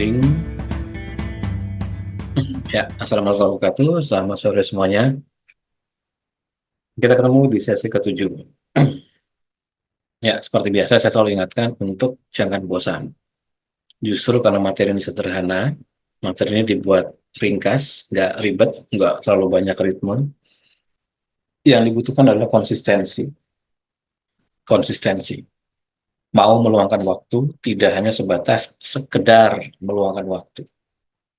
Recording. Ya, Assalamualaikum warahmatullahi wabarakatuh. Selamat sore semuanya. Kita ketemu di sesi ketujuh. Ya, seperti biasa saya selalu ingatkan untuk jangan bosan. Justru karena materi ini sederhana, materi ini dibuat ringkas, nggak ribet, nggak terlalu banyak ritme. Yang dibutuhkan adalah konsistensi. Konsistensi. Mau meluangkan waktu, tidak hanya sebatas sekedar meluangkan waktu,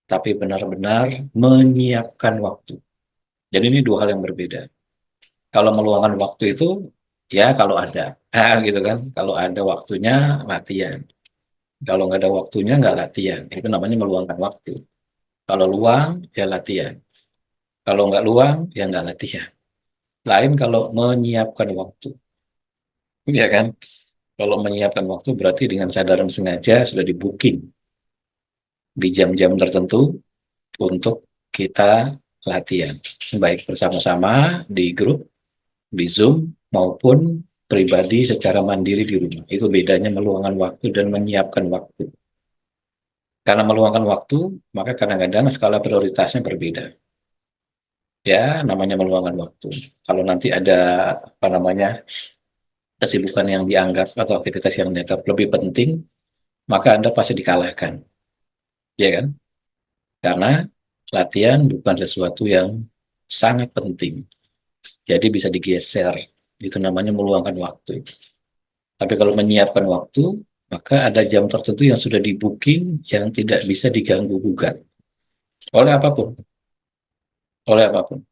tapi benar-benar menyiapkan waktu. Jadi ini dua hal yang berbeda. Kalau meluangkan waktu itu ya kalau ada, gitu kan. Kalau ada waktunya latihan. Kalau nggak ada waktunya nggak latihan. Itu namanya meluangkan waktu. Kalau luang ya latihan. Kalau nggak luang ya nggak latihan. Lain kalau menyiapkan waktu, ya kan? Kalau menyiapkan waktu berarti dengan sadar dan sengaja sudah di booking di jam-jam tertentu untuk kita latihan, baik bersama-sama di grup, di Zoom maupun pribadi secara mandiri di rumah. Itu bedanya meluangkan waktu dan menyiapkan waktu. Karena meluangkan waktu, maka kadang-kadang skala prioritasnya berbeda. Ya, namanya meluangkan waktu. Kalau nanti ada apa namanya kesibukan yang dianggap atau aktivitas yang dianggap lebih penting, maka Anda pasti dikalahkan, ya kan? Karena latihan bukan sesuatu yang sangat penting. Jadi bisa digeser. Itu namanya meluangkan waktu. Tapi kalau menyiapkan waktu, maka ada jam tertentu yang sudah di booking yang tidak bisa diganggu gugat oleh apapun, oleh apapun.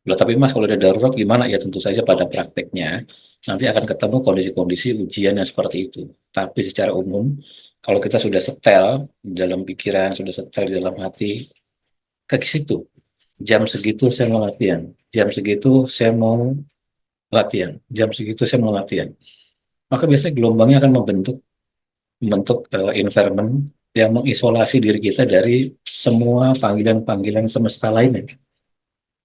Loh, tapi Mas kalau ada darurat gimana? Ya tentu saja pada prakteknya nanti akan ketemu kondisi-kondisi ujian yang seperti itu. Tapi secara umum, kalau kita sudah setel di dalam pikiran, sudah setel di dalam hati, ke situ. Jam segitu saya mau latihan, jam segitu saya mau latihan, jam segitu saya mau latihan. Maka biasanya gelombangnya akan membentuk environment yang mengisolasi diri kita dari semua panggilan-panggilan semesta lainnya.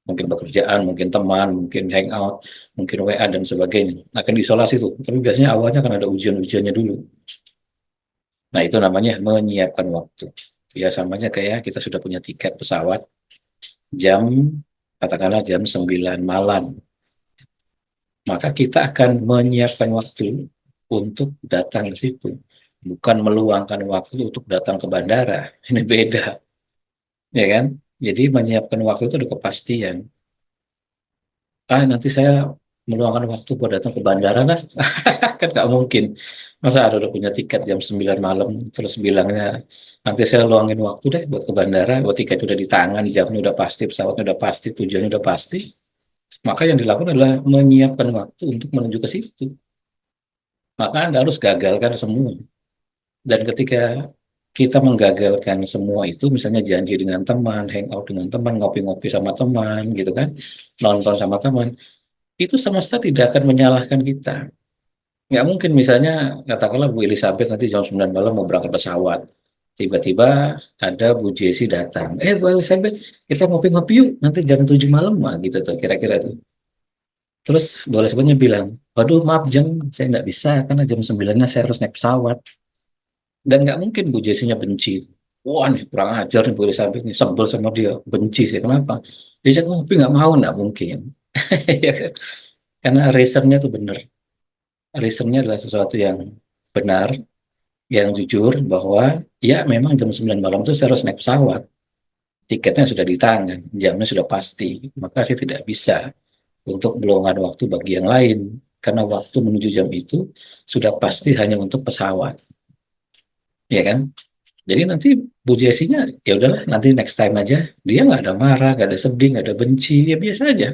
Mungkin pekerjaan, mungkin teman, mungkin hangout, mungkin WA dan sebagainya. Akan diisolasi tuh. Tapi biasanya awalnya kan ada ujian-ujiannya dulu. Nah, itu namanya menyiapkan waktu. Ya, samanya kayak kita sudah punya tiket pesawat jam, katakanlah jam 9 malam. Maka kita akan menyiapkan waktu untuk datang ke situ. Bukan meluangkan waktu untuk datang ke bandara. Ini beda, ya kan? Jadi menyiapkan waktu itu ada kepastian. Nanti saya meluangkan waktu buat datang ke bandara lah. Kan nggak mungkin. Masa ada udah punya tiket jam 9 malam, terus bilangnya, nanti saya luangin waktu deh buat ke bandara, buat tiket udah di tangan, jamnya udah pasti, pesawatnya udah pasti, tujuannya udah pasti. Maka yang dilakukan adalah menyiapkan waktu untuk menuju ke situ. Maka Anda harus gagalkan semua. Dan ketika kita menggagalkan semua itu, misalnya janji dengan teman, hangout dengan teman, ngopi-ngopi sama teman, gitu kan, nonton sama teman, itu semesta tidak akan menyalahkan kita. Nggak mungkin misalnya, katakanlah Bu Elizabeth nanti jam 9 malam mau berangkat pesawat. Tiba-tiba ada Bu Jessi datang. Bu Elizabeth, kita ngopi-ngopi yuk, nanti jam 7 malam, lah gitu tuh, kira-kira tuh. Terus Bu Elizabethnya bilang, waduh maaf Jeng, saya nggak bisa, karena jam 9-nya saya harus naik pesawat. Dan nggak mungkin Bu Jessinya benci. Wah nih, kurang ajar nih Bu Elizabeth nih, sebel sama dia, benci sih. Kenapa? Dia cakap ngopi nggak mau, nggak mungkin. Ya kan? Karena reasonnya tuh benar. Reasonnya adalah sesuatu yang benar, yang jujur bahwa ya memang jam 9 malam itu saya harus naik pesawat. Tiketnya sudah di tangan, jamnya sudah pasti. Maka saya tidak bisa untuk meluangkan waktu bagi yang lain. Karena waktu menuju jam itu sudah pasti hanya untuk pesawat. Ya kan? Jadi nanti Bu Jessinya ya udahlah nanti next time aja. Dia nggak ada marah, nggak ada sedih, nggak ada benci, ya biasa aja.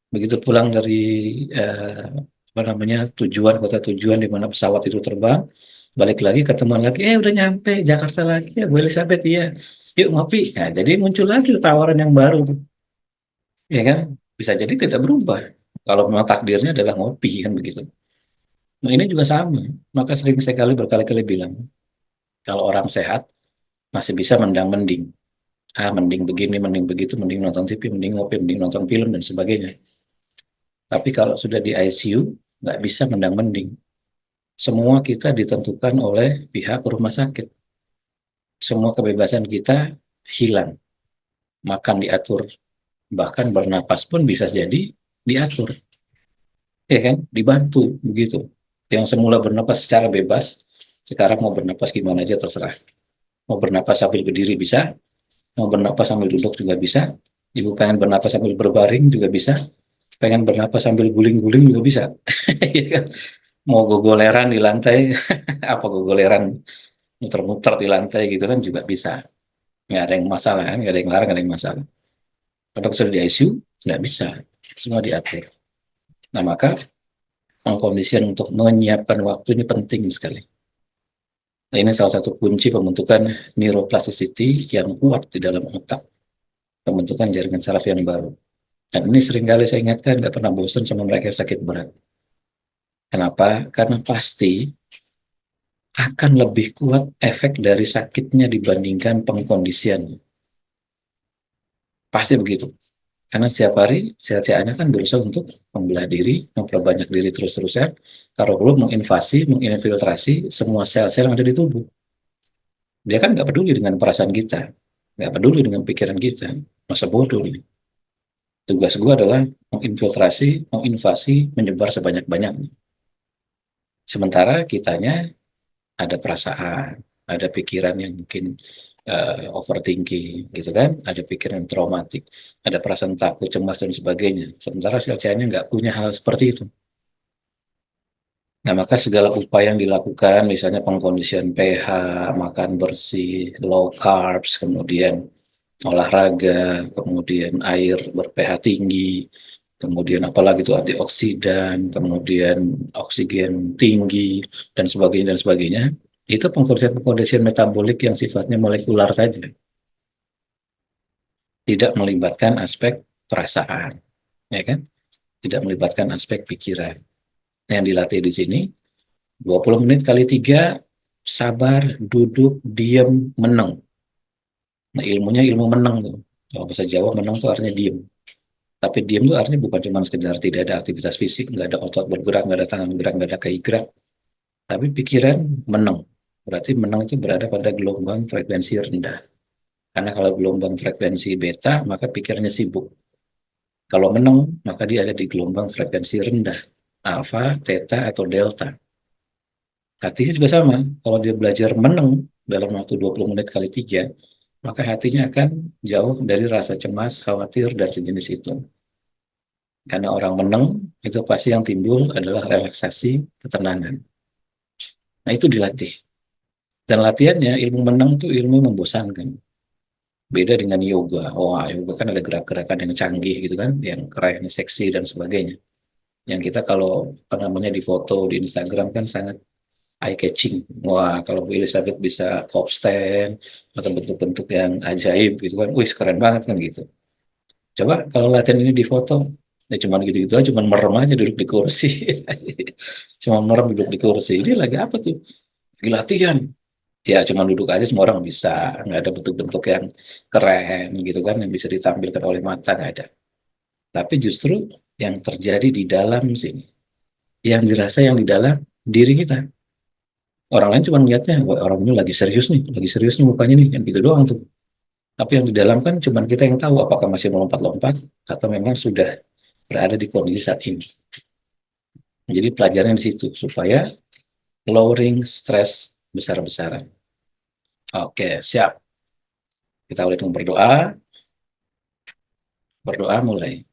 Begitu pulang dari eh, apa namanya tujuan kota tujuan di mana pesawat itu terbang, balik lagi ketemuan lagi, udah nyampe Jakarta lagi ya Bu Elizabeth ya, yuk ngopi. Nah jadi muncul lagi tawaran yang baru, tuh, ya kan? Bisa jadi tidak berubah. Kalau memang takdirnya adalah ngopi kan begitu. Nah ini juga sama. Maka sering sekali berkali-kali bilang kalau orang sehat masih bisa mendang-mending. Mending begini, mending begitu, mending nonton TV, mending ngopi, mending nonton film, dan sebagainya. Tapi kalau sudah di ICU, nggak bisa mendang-mending. Semua kita ditentukan oleh pihak rumah sakit. semua kebebasan kita hilang. Makan diatur, bahkan bernapas pun bisa jadi diatur, ya kan? Dibantu begitu. Yang semula bernapas secara bebas, sekarang mau bernapas gimana aja terserah. Mau bernapas sambil berdiri bisa, mau bernapas sambil duduk juga bisa. Ibu pengen bernapas sambil berbaring juga bisa, pengen bernapas sambil guling-guling juga bisa. Ya kan? Mau gogoleran di lantai, apa gogoleran muter-muter di lantai gitu kan juga bisa. Nggak ada yang masalah kan, nggak ada yang larang, nggak ada yang masalah. Kalau sudah di ICU, nggak bisa. Semua diatur. Nah, maka pengkondisian untuk menyiapkan waktu ini penting sekali. Nah, ini salah satu kunci pembentukan neuroplasticity yang kuat di dalam otak, pembentukan jaringan saraf yang baru. Dan ini seringkali saya ingatkan, nggak pernah bosan sama mereka yang sakit berat. Kenapa? Karena pasti akan lebih kuat efek dari sakitnya dibandingkan pengkondisian. Pasti begitu. Karena setiap hari sel-selnya kan berusaha untuk membelah diri, memperbanyak diri terus-terusan, kalau perlu menginvasi, menginfiltrasi semua sel-sel yang ada di tubuh. Dia kan nggak peduli dengan perasaan kita, nggak peduli dengan pikiran kita. Masa bodoh ini. Tugas gue adalah menginfiltrasi, menginvasi, menyebar sebanyak-banyaknya. Sementara kitanya ada perasaan, ada pikiran yang mungkin overthinking, gitu kan? Ada pikiran traumatik, ada perasaan takut, cemas, dan sebagainya. Sementara sel-selnya nggak punya hal seperti itu. Nah, maka segala upaya yang dilakukan, misalnya pengkondisian pH, makan bersih, low carbs, kemudian olahraga, kemudian air ber-pH tinggi, kemudian apalagi itu antioksidan, kemudian oksigen tinggi, dan sebagainya, itu pengkondisian metabolik yang sifatnya molekular saja, tidak melibatkan aspek perasaan, ya kan? Tidak melibatkan aspek pikiran. Yang dilatih di sini 20 menit kali 3, sabar, duduk, diam, meneng. Nah, ilmunya ilmu meneng tuh. Kalau bahasa Jawa meneng tuh artinya diam. Tapi diam tuh artinya bukan cuma sekedar tidak ada aktivitas fisik, nggak ada otot bergerak, nggak ada tangan bergerak, nggak ada kaki gerak. Tapi pikiran meneng. Berarti meneng itu berada pada gelombang frekuensi rendah. Karena kalau gelombang frekuensi beta, maka pikirannya sibuk. Kalau meneng, maka dia ada di gelombang frekuensi rendah. Alfa, theta, atau delta. Hatinya juga sama. Kalau dia belajar meneng dalam waktu 20 menit kali 3, maka hatinya akan jauh dari rasa cemas, khawatir, dan sejenis itu. Karena orang meneng, itu pasti yang timbul adalah relaksasi, ketenangan. Nah, itu dilatih. Dan latihannya, ilmu meneng itu ilmu membosankan. Beda dengan yoga. Wah, yoga kan ada gerak-gerakan yang canggih gitu kan, yang keren, seksi, dan sebagainya. Yang kita kalau apa namanya di foto di Instagram kan sangat eye catching. Wah, kalau Bu Elizabeth bisa handstand atau bentuk-bentuk yang ajaib gitu kan, wih keren banget kan gitu. Coba kalau latihan ini di foto, ya cuman gitu-gitu aja, cuman merem aja duduk di kursi. Cuma merem duduk di kursi. Ini lagi apa tuh? Lagi latihan. Ya cuma duduk aja semua orang bisa. Nggak ada bentuk-bentuk yang keren gitu kan, yang bisa ditampilkan oleh mata, nggak ada. Tapi justru yang terjadi di dalam sini. Yang dirasa yang di dalam diri kita. Orang lain cuma melihatnya, wah orang ini lagi serius nih mukanya nih, yang gitu doang tuh. Tapi yang di dalam kan cuma kita yang tahu apakah masih melompat-lompat atau memang sudah berada di kondisi saat ini. Jadi pelajaran di situ supaya lowering stres besar-besaran. Oke, siap. Kita mulai dengan berdoa. Berdoa mulai.